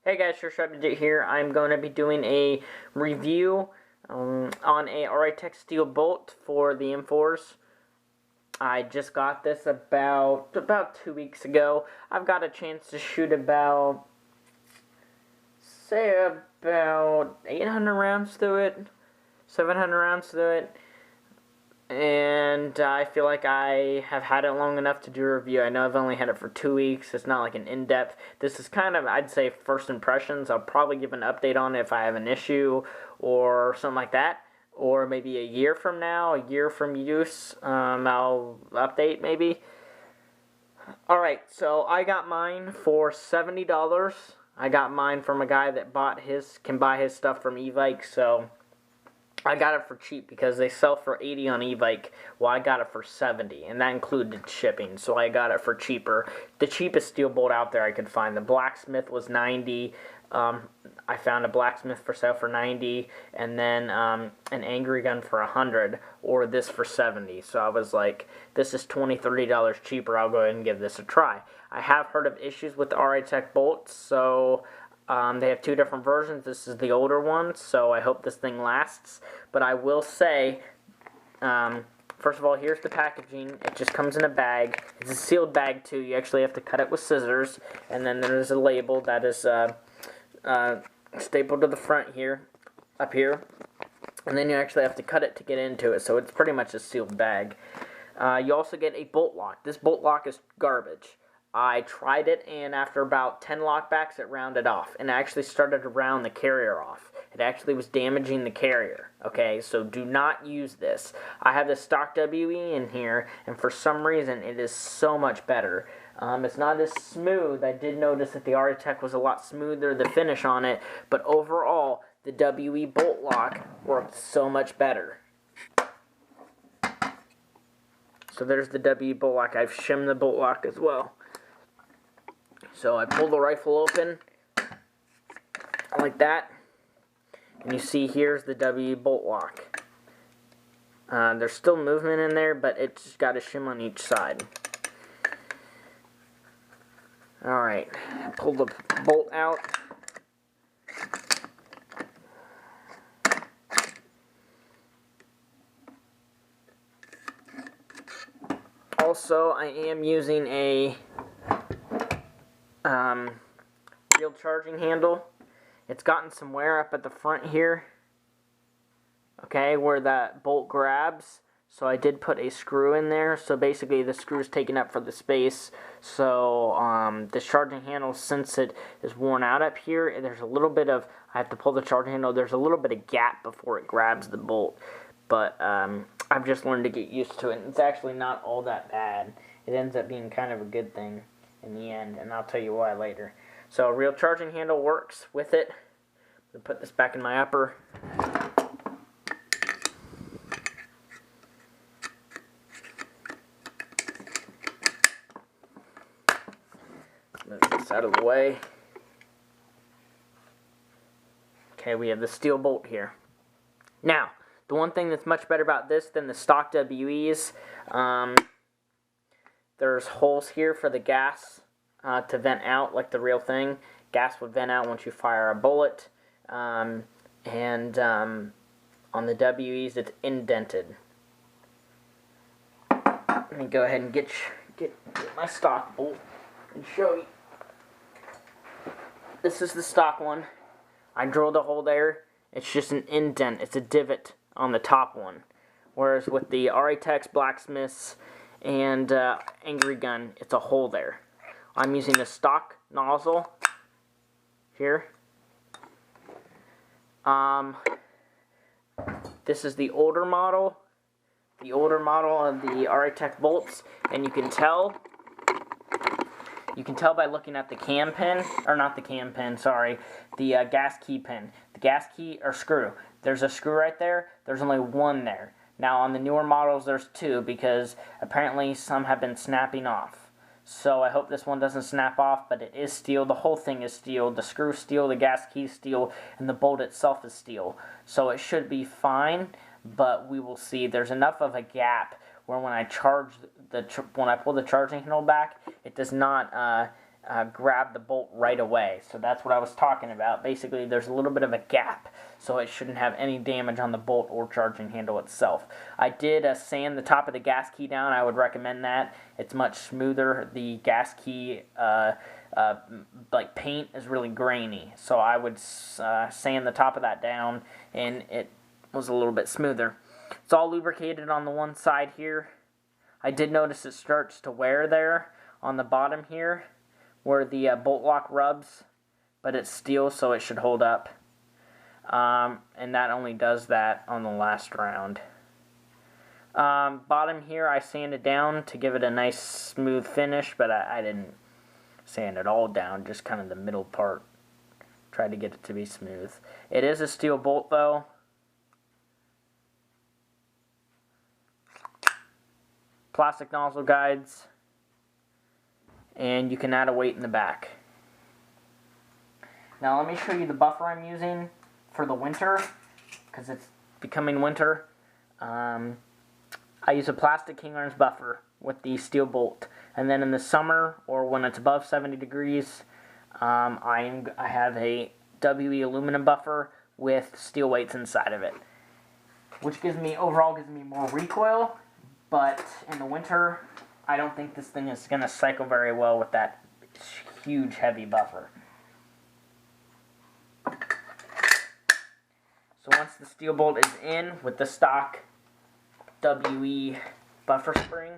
Hey guys, SureShotDigit here. I'm going to be doing a review on a Auritech steel bolt for the M4s. I just got this about 2 weeks ago. I've got a chance to shoot about 800 rounds through it, 700 rounds through it. And I feel like I have had it long enough to do a review. I know I've only had it for 2 weeks. It's not like an in-depth. This is kind of, I'd say, first impressions. I'll probably give an update on it if I have an issue or something like that. Or maybe a year from now, a year from use, I'll update maybe. Alright, so I got mine for $70. I got mine from a guy that can buy his stuff from Evike, so I got it for cheap because they sell for $80 on Evike. Well, I got it for $70, and that included shipping, so I got it for cheaper. The cheapest steel bolt out there I could find. The blacksmith was $90. I found a blacksmith for sale for $90, and then an angry gun for $100, or this for $70. So I was like, this is $20, $30 cheaper. I'll go ahead and give this a try. I have heard of issues with the Auritech bolts, so they have two different versions. This is the older one, so I hope this thing lasts. But I will say, first of all, here's the packaging. It just comes in a bag. It's a sealed bag, too. You actually have to cut it with scissors. And then there's a label that is stapled to the front here, up here. And then you actually have to cut it to get into it, so it's pretty much a sealed bag. You also get a bolt lock. This bolt lock is garbage. I tried it, and after about 10 lockbacks, it rounded off, and it actually started to round the carrier off. It actually was damaging the carrier, okay? So do not use this. I have the stock WE in here, and for some reason, it is so much better. It's not as smooth. I did notice that the Auritech was a lot smoother, the finish on it, but overall, the WE bolt lock worked so much better. So there's the WE bolt lock. I've shimmed the bolt lock as well. So I pull the rifle open like that, and you see here's the WE bolt lock. There's still movement in there, but it's got a shim on each side. Alright, pull the bolt out. Also, I am using a real charging handle. It's gotten some wear up at the front here, okay, where that bolt grabs. So I did put a screw in there. So basically the screw is taken up for the space. So this charging handle, since it is worn out up here, there's a little bit of, I have to pull the charging handle, there's a little bit of gap before it grabs the bolt. But I've just learned to get used to it. It's actually not all that bad. It ends up being kind of a good thing in the end, and I'll tell you why later. So a real charging handle works with it. I'm going to put this back in my upper. Move this out of the way. Okay, we have the steel bolt here. Now, the one thing that's much better about this than the stock WEs, there's holes here for the gas to vent out like the real thing. Gas would vent out once you fire a bullet. And on the WEs, it's indented. Let me go ahead and get my stock bolt and show you. This is the stock one. I drilled a hole there. It's just an indent. It's a divot on the top one. Whereas with the Auritech, blacksmiths, and angry gun, it's a hole there. I'm using the stock nozzle here. This is the older model of the Auritech bolts, and you can tell by looking at the cam pin, or not the cam pin, sorry, the gas key pin. The gas key or screw. There's a screw right there. There's only one there. Now on the newer models there's two, because apparently some have been snapping off. So I hope this one doesn't snap off, but it is steel. The whole thing is steel. The screw's steel, the gas key's steel, and the bolt itself is steel. So it should be fine, but we will see. There's enough of a gap where when I pull the charging handle back, it does not grab the bolt right away. So that's what I was talking about. Basically, there's a little bit of a gap, so it shouldn't have any damage on the bolt or charging handle itself. I did sand the top of the gas key down. I would recommend that. It's much smoother. The gas key like paint is really grainy, so I would sand the top of that down, and it was a little bit smoother. It's all lubricated on the one side here. I did notice it starts to wear there on the bottom here where the bolt lock rubs, but it's steel, so it should hold up. And that only does that on the last round. Bottom here I sanded down to give it a nice smooth finish, but I didn't sand it all down, just kind of the middle part. Tried to get it to be smooth. It is a steel bolt though. Plastic nozzle guides, and you can add a weight in the back. Now let me show you the buffer I'm using for the winter, because it's becoming winter. I use a plastic King Arms buffer with the steel bolt, and then in the summer or when it's above 70 degrees, I have a WE aluminum buffer with steel weights inside of it, which overall gives me more recoil. But in the winter, I don't think this thing is going to cycle very well with that huge, heavy buffer. So once the steel bolt is in with the stock WE buffer spring,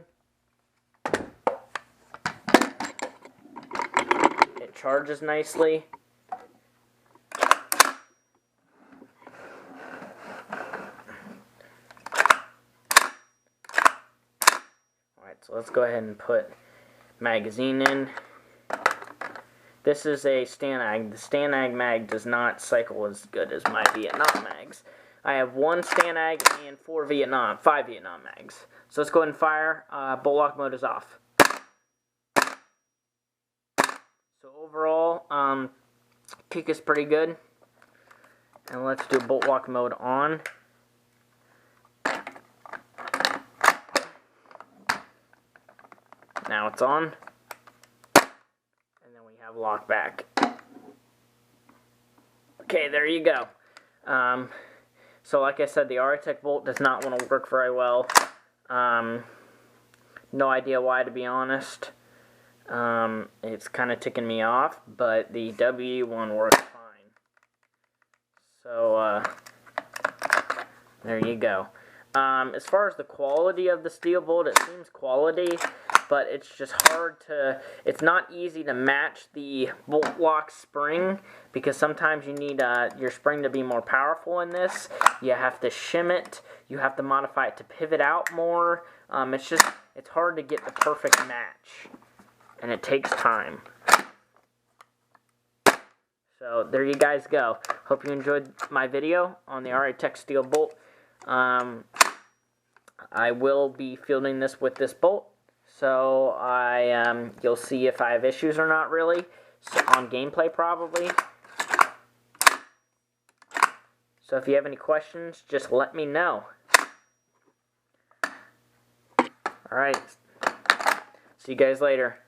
it charges nicely. So let's go ahead and put magazine in. This is a Stanag. The Stanag mag does not cycle as good as my Vietnam mags. I have one Stanag and five Vietnam mags. So let's go ahead and fire. Bolt lock mode is off. So overall, kick is pretty good. And let's do bolt lock mode on. Now it's on, and then we have lock back. Okay, there you go. So like I said, the Aritech bolt does not want to work very well. No idea why, to be honest. It's kind of ticking me off, but the WE one works fine. So there you go. As far as the quality of the steel bolt, it seems quality, but it's just it's not easy to match the bolt lock spring, because sometimes you need your spring to be more powerful in this. You have to shim it, you have to modify it to pivot out more. It's hard to get the perfect match, and it takes time. So there you guys go. Hope you enjoyed my video on the Aritech steel bolt. I will be fielding this with this bolt, so you'll see if I have issues or not, really, so on gameplay probably. So if you have any questions, just let me know. Alright, see you guys later.